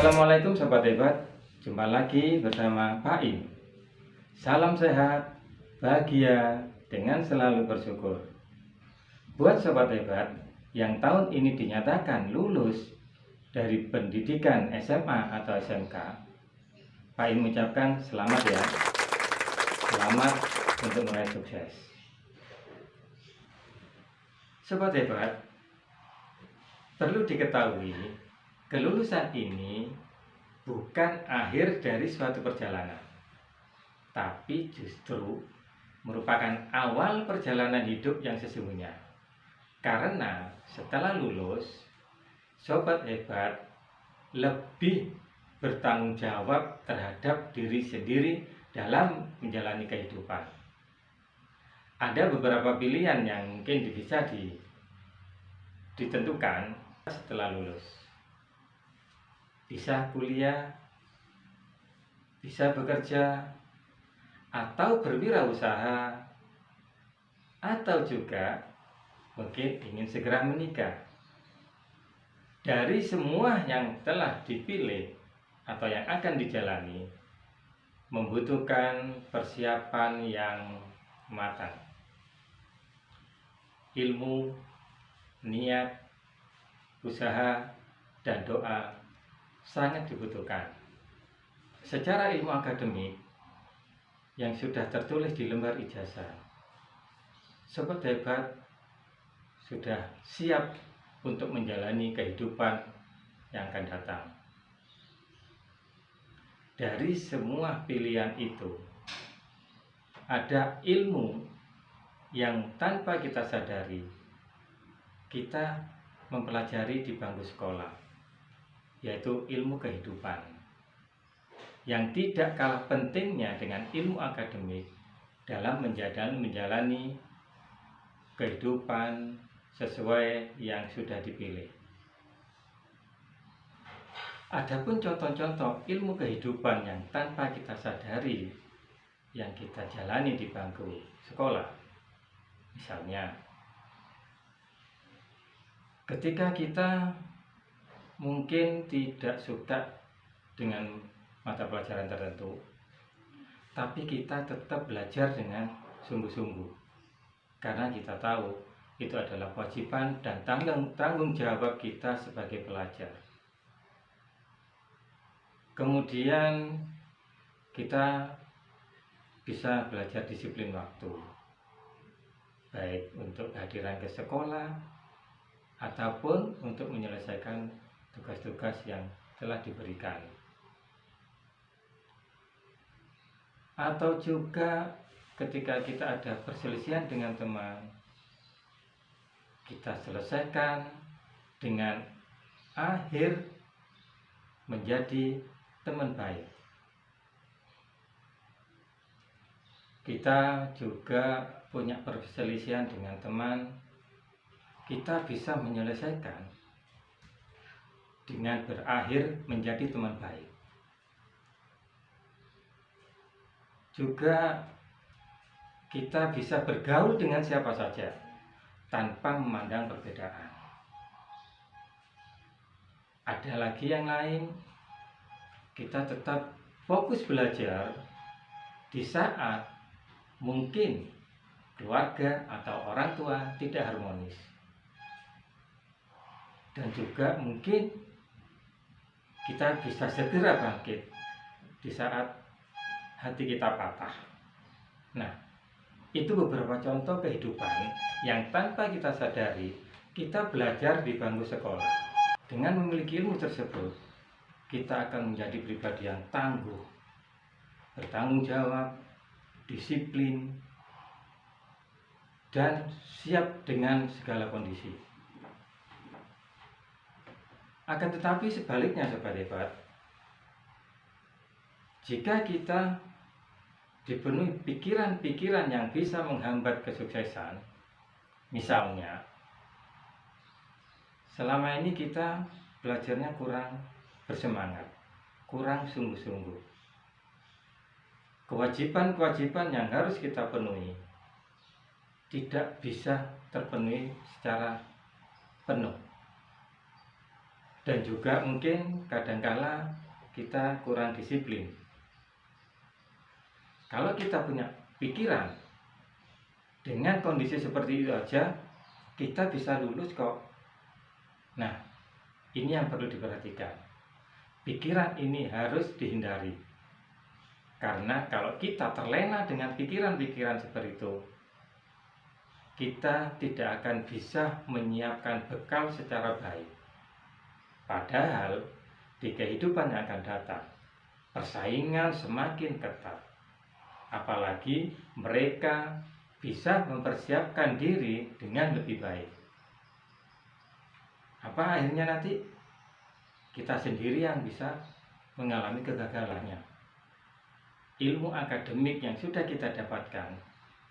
Assalamualaikum Sobat Hebat, jumpa lagi bersama Pak Im. Salam sehat, bahagia, dengan selalu bersyukur. Buat Sobat Hebat yang tahun ini dinyatakan lulus dari pendidikan SMA atau SMK, Pak Im mengucapkan selamat ya. Selamat untuk meraih sukses. Sobat Hebat, perlu diketahui, kelulusan ini bukan akhir dari suatu perjalanan, tapi justru merupakan awal perjalanan hidup yang sesungguhnya. Karena setelah lulus, Sobat Hebat lebih bertanggung jawab terhadap diri sendiri dalam menjalani kehidupan. Ada beberapa pilihan yang mungkin bisa ditentukan setelah lulus. Bisa kuliah, bisa bekerja, atau berwirausaha, atau juga mungkin ingin segera menikah. Dari semua yang telah dipilih atau yang akan dijalani, membutuhkan persiapan yang matang. Ilmu, niat, usaha, dan doa sangat dibutuhkan. Secara ilmu akademik yang sudah tertulis di lembar ijazah, Sobat Hebat sudah siap untuk menjalani kehidupan yang akan datang. Dari semua pilihan itu, ada ilmu yang tanpa kita sadari kita mempelajari di bangku sekolah, yaitu ilmu kehidupan, yang tidak kalah pentingnya dengan ilmu akademik dalam menjalani kehidupan sesuai yang sudah dipilih. Adapun contoh-contoh ilmu kehidupan yang tanpa kita sadari yang kita jalani di bangku sekolah, misalnya ketika kita mungkin tidak suka dengan mata pelajaran tertentu, tapi kita tetap belajar dengan sungguh-sungguh, karena kita tahu itu adalah kewajiban dan tanggung jawab kita sebagai pelajar. Kemudian kita bisa belajar disiplin waktu, baik untuk kehadiran ke sekolah ataupun untuk menyelesaikan tugas-tugas yang telah diberikan. Atau juga ketika kita ada perselisihan dengan teman, kita selesaikan dengan akhir menjadi teman baik. Kita juga punya perselisihan dengan teman, kita bisa menyelesaikan dengan berakhir menjadi teman baik. Juga kita bisa bergaul dengan siapa saja tanpa memandang perbedaan. Ada lagi yang lain, kita tetap fokus belajar di saat mungkin keluarga atau orang tua tidak harmonis, dan juga mungkin kita bisa segera bangkit di saat hati kita patah. Nah, itu beberapa contoh kehidupan yang tanpa kita sadari kita belajar di bangku sekolah. Dengan memiliki ilmu tersebut, kita akan menjadi pribadi yang tangguh, bertanggung jawab, disiplin, dan siap dengan segala kondisi. Akan tetapi sebaliknya Sobat Hebat, jika kita dipenuhi pikiran-pikiran yang bisa menghambat kesuksesan, misalnya selama ini kita belajarnya kurang bersemangat, kurang sungguh-sungguh, kewajiban-kewajiban yang harus kita penuhi tidak bisa terpenuhi secara penuh. Dan juga mungkin kadangkala kita kurang disiplin. Kalau kita punya pikiran dengan kondisi seperti itu aja, kita bisa lulus kok. Nah, ini yang perlu diperhatikan. Pikiran ini harus dihindari. Karena kalau kita terlena dengan pikiran-pikiran seperti itu, kita tidak akan bisa menyiapkan bekal secara baik. Padahal di kehidupan yang akan datang, persaingan semakin ketat. Apalagi mereka bisa mempersiapkan diri dengan lebih baik. Apa akhirnya nanti? Kita sendiri yang bisa mengalami kegagalannya. Ilmu akademik yang sudah kita dapatkan,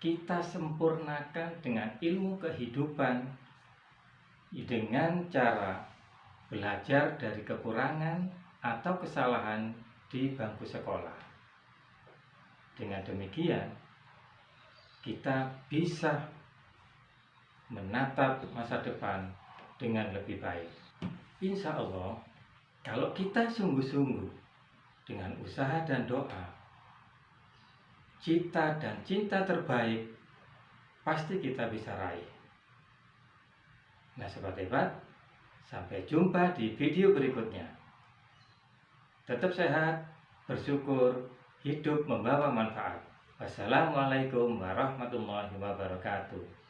kita sempurnakan dengan ilmu kehidupan, dengan cara belajar dari kekurangan atau kesalahan di bangku sekolah. Dengan demikian, kita bisa menatap masa depan dengan lebih baik. Insya Allah, kalau kita sungguh-sungguh dengan usaha dan doa, cita dan cinta terbaik pasti kita bisa raih. Nah, Sobat Hebat, sampai jumpa di video berikutnya. Tetap sehat, bersyukur, hidup membawa manfaat. Wassalamualaikum warahmatullahi wabarakatuh.